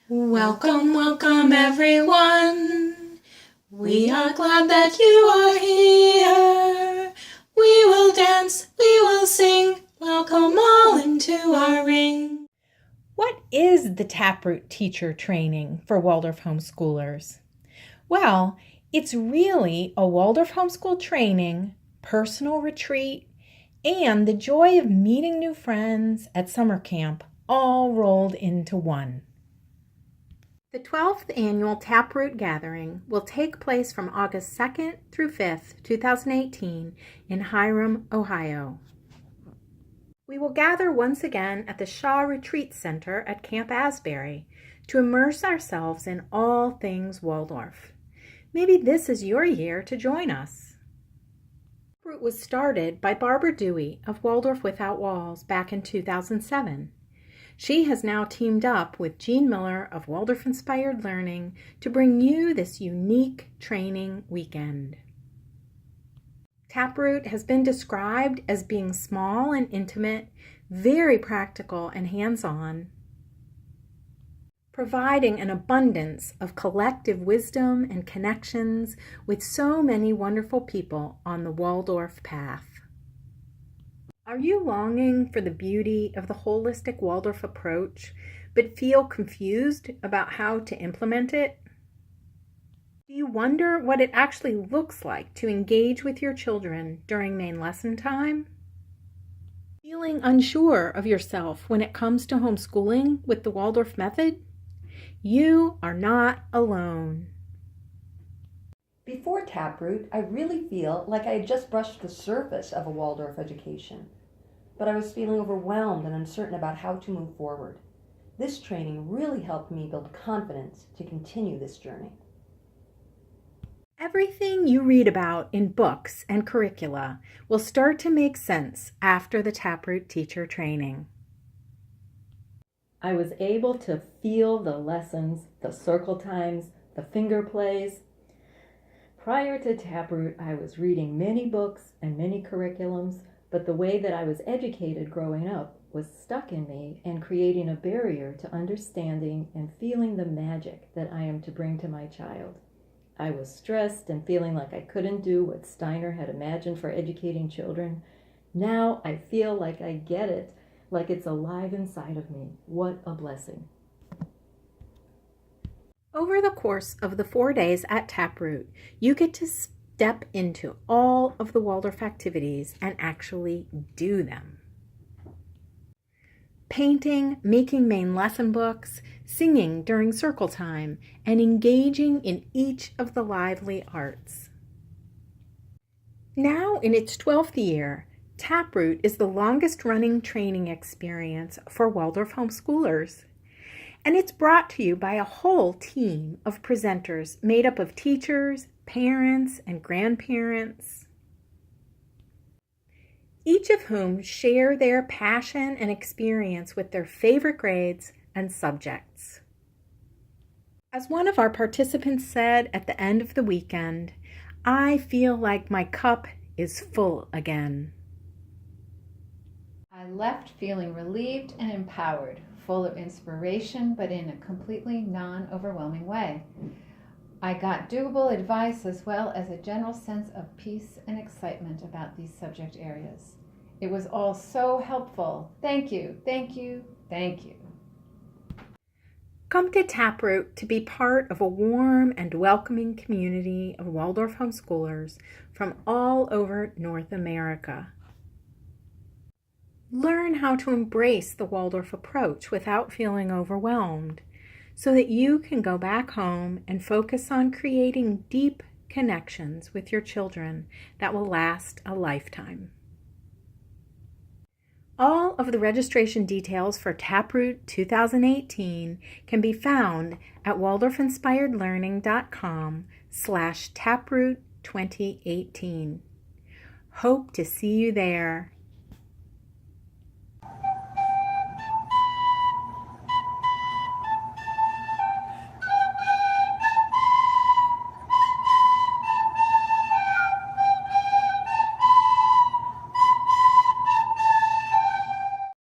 Welcome, welcome everyone. We are glad that you are here. We will dance, we will sing. Welcome all into our ring. What is the Taproot Teacher Training for Waldorf homeschoolers? Well, it's really a Waldorf homeschool training, personal retreat, and the joy of meeting new friends at summer camp all rolled into one. The 12th annual Taproot Gathering will take place from August 2nd through 5th, 2018 in Hiram, Ohio. We will gather once again at the Shaw Retreat Center at Camp Asbury to immerse ourselves in all things Waldorf. Maybe this is your year to join us. Taproot was started by Barbara Dewey of Waldorf Without Walls back in 2007. She has now teamed up with Jean Miller of Waldorf-Inspired Learning to bring you this unique training weekend. Taproot has been described as being small and intimate, very practical and hands-on, providing an abundance of collective wisdom and connections with so many wonderful people on the Waldorf path. Are you longing for the beauty of the holistic Waldorf approach, but feel confused about how to implement it? Do you wonder what it actually looks like to engage with your children during main lesson time? Feeling unsure of yourself when it comes to homeschooling with the Waldorf method? You are not alone. Before Taproot, I really feel like I had just brushed the surface of a Waldorf education, but I was feeling overwhelmed and uncertain about how to move forward. This training really helped me build confidence to continue this journey. Everything you read about in books and curricula will start to make sense after the Taproot Teacher Training. I was able to feel the lessons, the circle times, the finger plays. Prior to Taproot, I was reading many books and many curriculums, but the way that I was educated growing up was stuck in me and creating a barrier to understanding and feeling the magic that I am to bring to my child. I was stressed and feeling like I couldn't do what Steiner had imagined for educating children. Now I feel like I get it, like it's alive inside of me. What a blessing. Over the course of the 4 days at Taproot, you get to step into all of the Waldorf activities and actually do them. Painting, making main lesson books, singing during circle time, and engaging in each of the lively arts. Now in its 12th year, Taproot is the longest-running training experience for Waldorf homeschoolers. And it's brought to you by a whole team of presenters made up of teachers, parents, and grandparents, each of whom share their passion and experience with their favorite grades and subjects. As one of our participants said at the end of the weekend, I feel like my cup is full again. I left feeling relieved and empowered, full of inspiration, but in a completely non-overwhelming way. I got doable advice as well as a general sense of peace and excitement about these subject areas. It was all so helpful. Thank you, thank you, thank you. Come to Taproot to be part of a warm and welcoming community of Waldorf homeschoolers from all over North America. Learn how to embrace the Waldorf approach without feeling overwhelmed, so that you can go back home and focus on creating deep connections with your children that will last a lifetime. All of the registration details for Taproot 2018 can be found at waldorfinspiredlearning.com/Taproot2018. Hope to see you there.